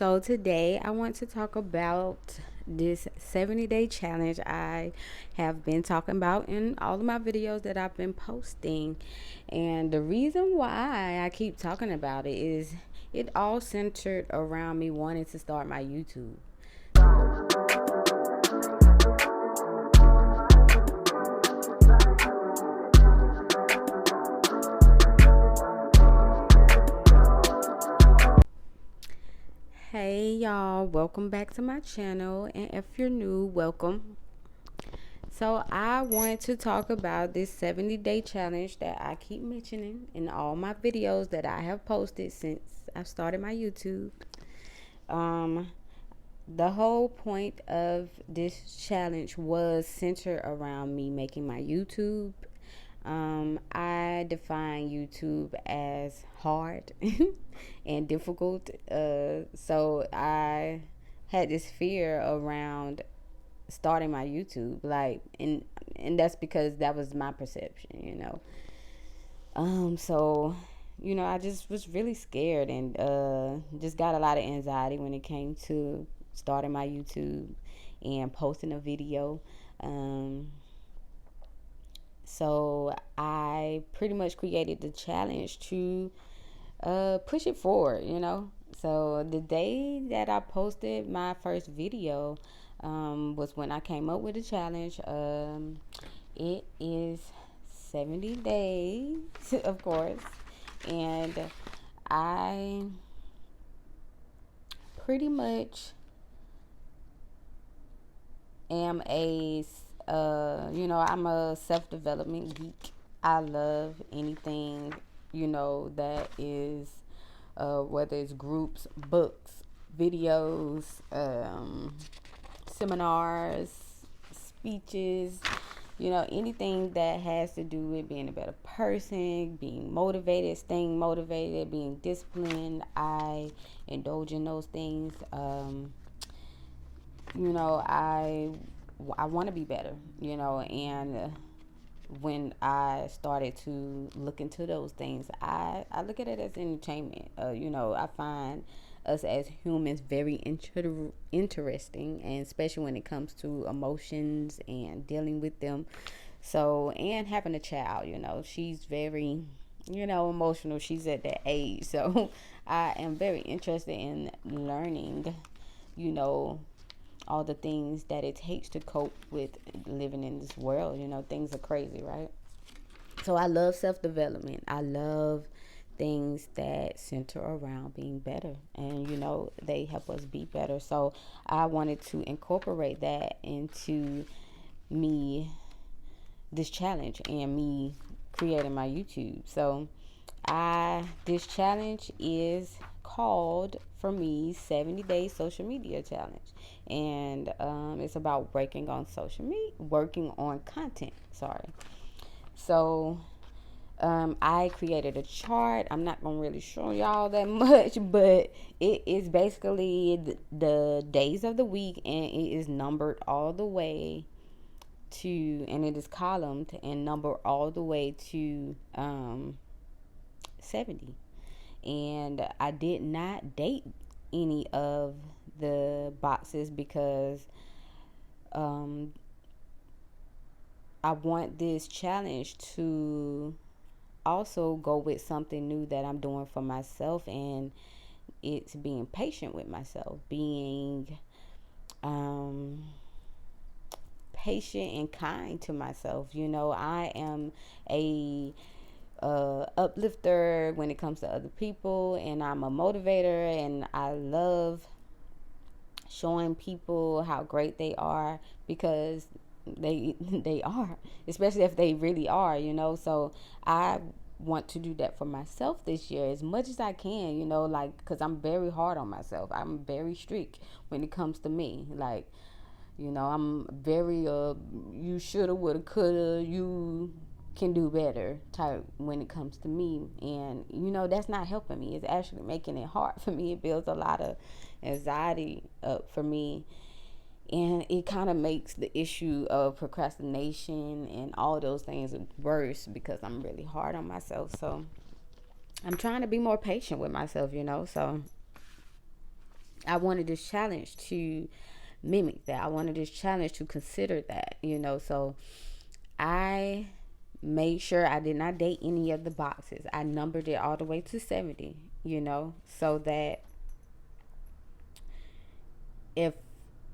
So today I want to talk about this 70-day challenge I have been talking about in all of my videos that I've been posting. And the reason why I keep talking about it is it all centered around me wanting to start my YouTube. Hey y'all, welcome back to my channel, and if you're new, welcome. So I want to talk about this 70-day challenge that I keep mentioning in all my videos that I have posted since I've started my YouTube. Um, the whole point of this challenge was centered around me making my YouTube. I define YouTube as hard and difficult. So I had this fear around starting my YouTube, and that's because that was my perception. So I just was really scared and just got a lot of anxiety when it came to starting my YouTube and posting a video. Um, so I pretty much created the challenge to push it forward. So the day that I posted my first video was when I came up with the challenge. It is 70 days, of course, and I pretty much am I'm a self-development geek. I love anything, that is, whether it's groups, books, videos, seminars, speeches, anything that has to do with being a better person, being motivated, staying motivated, being disciplined. I indulge in those things. You know, I I want to be better, and when I started to look into those things, I look at it as entertainment. I find us as humans very interesting, and especially when it comes to emotions and dealing with them. So, and having a child, she's very, emotional. She's at that age. So, I am very interested in learning, you know, all the things that it takes to cope with living in this world. Things are crazy, right? So I love self-development. I love things that center around being better, and they help us be better. So I wanted to incorporate that into me, this challenge, and me creating my YouTube. So I this challenge is called, for me, 70 day social media challenge, and it's about working on content. Sorry. So I created a chart. I'm not gonna really show y'all that much, but it is basically the days of the week, and it is numbered all the way to, and it is columned and numbered all the way to 70. And I did not date any of the boxes because um, I want this challenge to also go with something new that I'm doing for myself, and it's being patient with myself, being um, patient and kind to myself. I am a uplifter when it comes to other people, and I'm a motivator, and I love showing people how great they are, because they are, especially if they really are. So I want to do that for myself this year as much as I can, because I'm very hard on myself. I'm very strict when it comes to me. I'm very you shoulda, woulda, coulda, you can do better type when it comes to me. And that's not helping me. It's actually making it hard for me. It builds a lot of anxiety up for me, and it kind of makes the issue of procrastination and all those things worse, because I'm really hard on myself. So I'm trying to be more patient with myself. So I wanted this challenge to mimic that. I wanted this challenge to consider that, So I made sure I did not date any of the boxes. I numbered it all the way to 70, so that if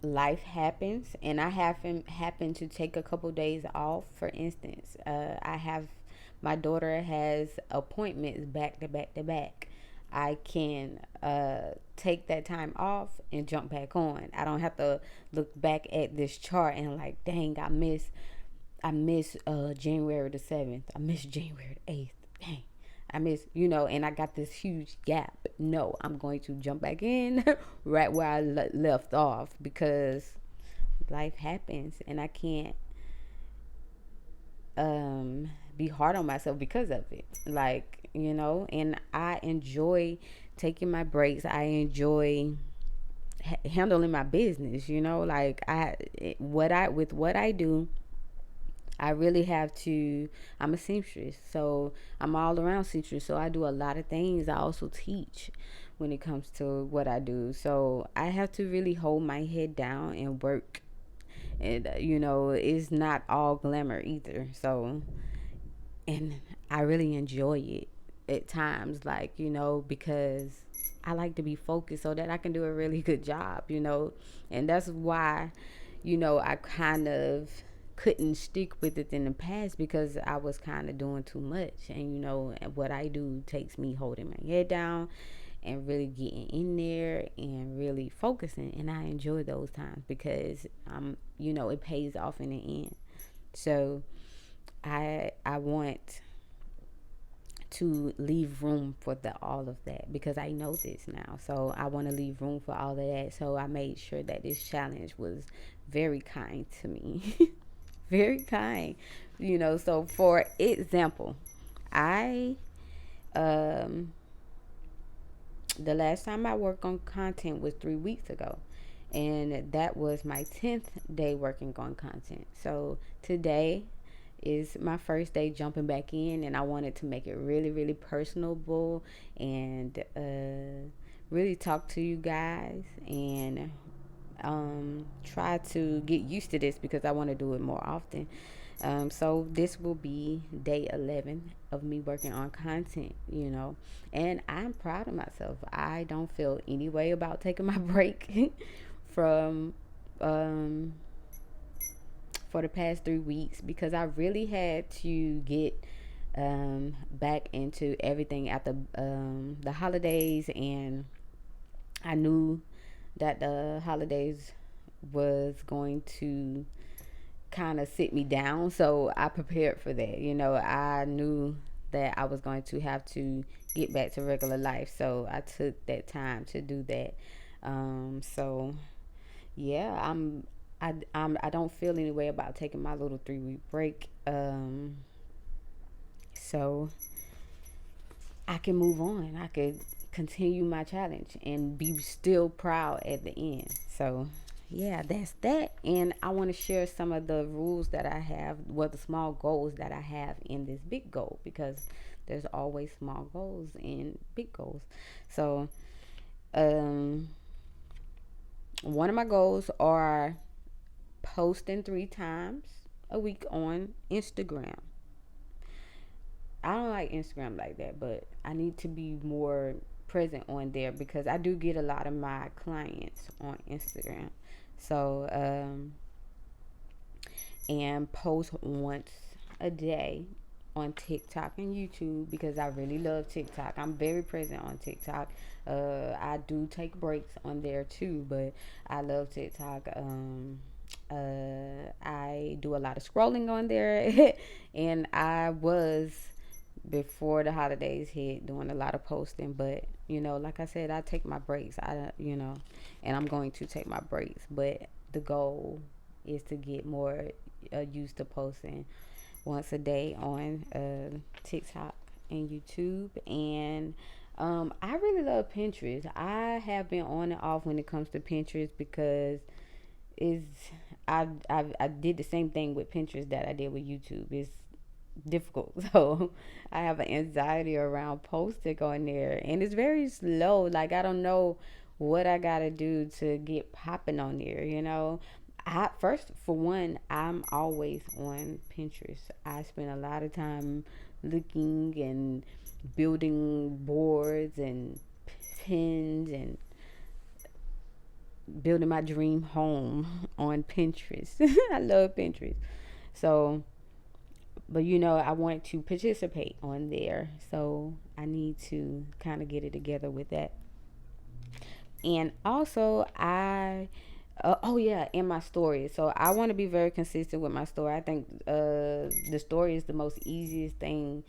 life happens and I happen to take a couple days off, for instance, I have my daughter has appointments back to back to back. I can take that time off and jump back on. I don't have to look back at this chart and like, dang, I miss January the 7th. I miss January the 8th. Dang. I miss, and I got this huge gap. No, I'm going to jump back in right where I left off, because life happens and I can't be hard on myself because of it. Like, and I enjoy taking my breaks. I enjoy handling my business, like with what I do. I really have to. I'm a seamstress, so I'm all around seamstress. So I do a lot of things. I also teach when it comes to what I do. So I have to really hold my head down and work. And it's not all glamour either. So, and I really enjoy it at times, like, because I like to be focused so that I can do a really good job, and that's why, I kind of couldn't stick with it in the past, because I was kind of doing too much. And what I do takes me holding my head down and really getting in there and really focusing, and I enjoy those times because it pays off in the end. So I want to leave room for all of that, because I know this now. So I want to leave room for all of that. So I made sure that this challenge was very kind to me. Very kind. So for example, I um the last time I worked on content was 3 weeks ago, and that was my 10th day working on content. So today is my first day jumping back in, and I wanted to make it really, really personable, and really talk to you guys, and try to get used to this, because I want to do it more often. So this will be day 11 of me working on content, and I'm proud of myself. I don't feel any way about taking my break from um, for the past 3 weeks, because I really had to get back into everything after the holidays, and I knew that the holidays was going to kind of sit me down. So I prepared for that. I knew that I was going to have to get back to regular life. So I took that time to do that. So yeah, I don't feel any way about taking my little 3 week break. So I can move on. I could continue my challenge and be still proud at the end. So yeah, that's that. And I want to share some of the rules that I have, the small goals that I have in this big goal, because there's always small goals and big goals. So um one of my goals are posting 3 times a week on Instagram. I don't like Instagram like that, but I need to be more present on there, because I do get a lot of my clients on Instagram. So, and post once a day on TikTok and YouTube, because I really love TikTok. I'm very present on TikTok. I do take breaks on there too, but I love TikTok. I do a lot of scrolling on there, and I was, before the holidays hit, doing a lot of posting. But like I said, I take my breaks. And I'm going to take my breaks, but the goal is to get more used to posting once a day on TikTok and YouTube. And I really love Pinterest. I have been on and off when it comes to Pinterest, because is I did the same thing with Pinterest that I did with YouTube. It's difficult. So I have an anxiety around posting on there, and it's very slow. Like, I don't know what I gotta do to get popping on there, you know. I first for one, I'm always on Pinterest. I spend a lot of time looking and building boards and pins and building my dream home on Pinterest. I love Pinterest. So, but you know, I want to participate on there. So, I need to kind of get it together with that. And also, oh yeah, in my story. So I want to be very consistent with my story. I think the story is the most easiest thing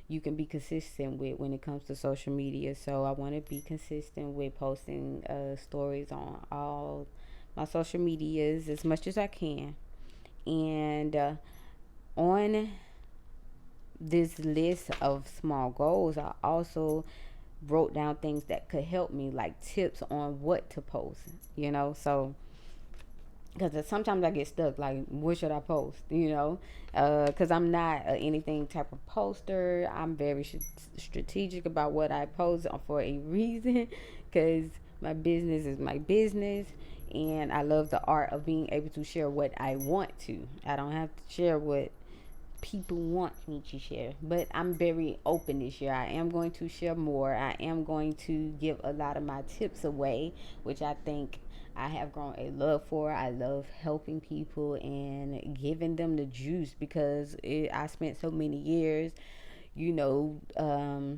you can be consistent with when it comes to social media. So I want to be consistent with posting stories on all my social medias as much as I can. And on this list of small goals, I also wrote down things that could help me, like tips on what to post, you know. So because sometimes I get stuck, like what should I post, you know, because I'm not anything type of poster. I'm very strategic about what I post for a reason, because my business is my business, and I love the art of being able to share what I want to. I don't have to share what people want me to share, but I'm very open this year. I am going to share more. I am going to give a lot of my tips away, which I think I have grown a love for. I love helping people and giving them the juice, because I spent so many years, you know,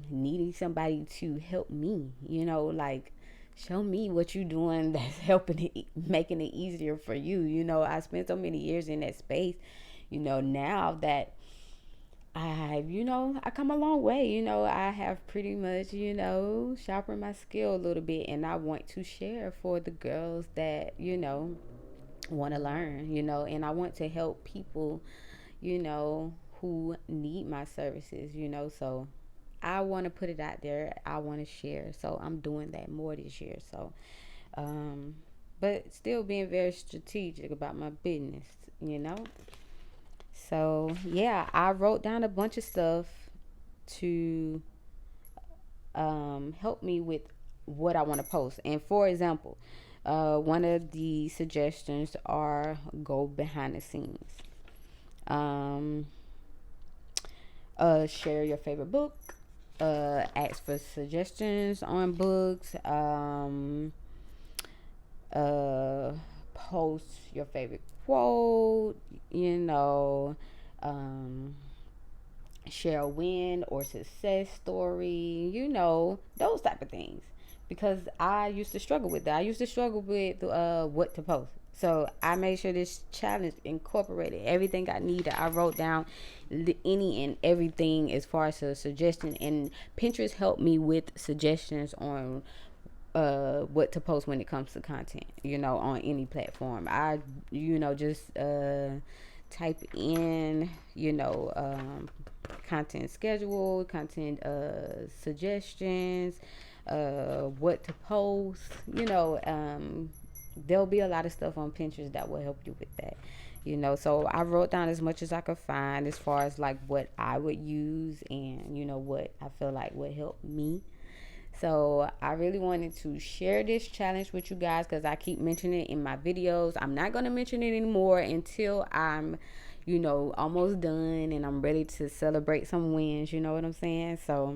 needing somebody to help me, you know, like show me what you're doing that's helping it, making it easier for you. You know, I spent so many years in that space. You know, now that I come a long way. You know, I have pretty much, you know, sharpened my skill a little bit, and I want to share for the girls that, you know, want to learn, you know, and I want to help people, you know, who need my services, you know. So I want to put it out there. I want to share. So I'm doing that more this year. So, um, but still being very strategic about my business, you know. So yeah, I wrote down a bunch of stuff to help me with what I want to post. And for example, one of the suggestions are go behind the scenes. Um, share your favorite book. Ask for suggestions on books. Uh, post your favorite quote. You know, um, share a win or success story, you know, those type of things. Because I used to struggle with that. I used to struggle with what to post. So I made sure this challenge incorporated everything I needed. I wrote down any and everything as far as a suggestion, and Pinterest helped me with suggestions on what to post when it comes to content, you know, on any platform. I, you know, just type in, you know, content schedule, content suggestions, what to post, you know. There'll be a lot of stuff on Pinterest that will help you with that, you know. So I wrote down as much as I could find as far as like what I would use, and you know what I feel like would help me. So I really wanted to share this challenge with you guys, because I keep mentioning it in my videos. I'm not going to mention it anymore until I'm, you know, almost done and I'm ready to celebrate some wins. You know what I'm saying? So,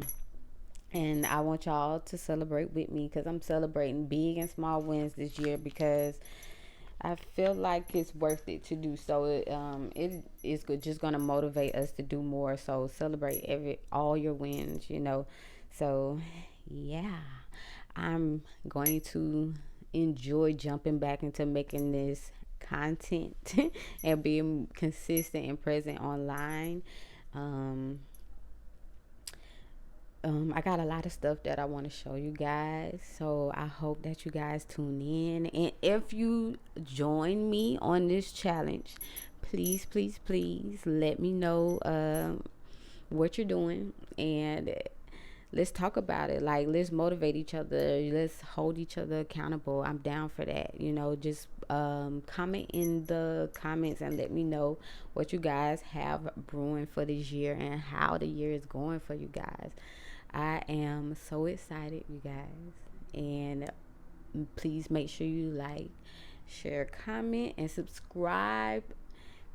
and I want y'all to celebrate with me, because I'm celebrating big and small wins this year, because I feel like it's worth it to do so. It is just gonna motivate us to do more. So celebrate all your wins, you know. So yeah, I'm going to enjoy jumping back into making this content and being consistent and present online. Um, I got a lot of stuff that I want to show you guys. So I hope that you guys tune in. And if you join me on this challenge, please, please, please let me know what you're doing, and let's talk about it. Like, let's motivate each other. Let's hold each other accountable. I'm down for that. You know, just comment in the comments and let me know what you guys have brewing for this year and how the year is going for you guys. I am so excited, you guys. And Please make sure you like, share, comment, and subscribe.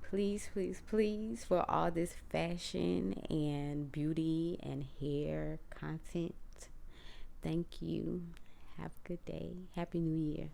Please, please, please, for all this fashion and beauty and hair content. Thank you. Have a good day. Happy New Year.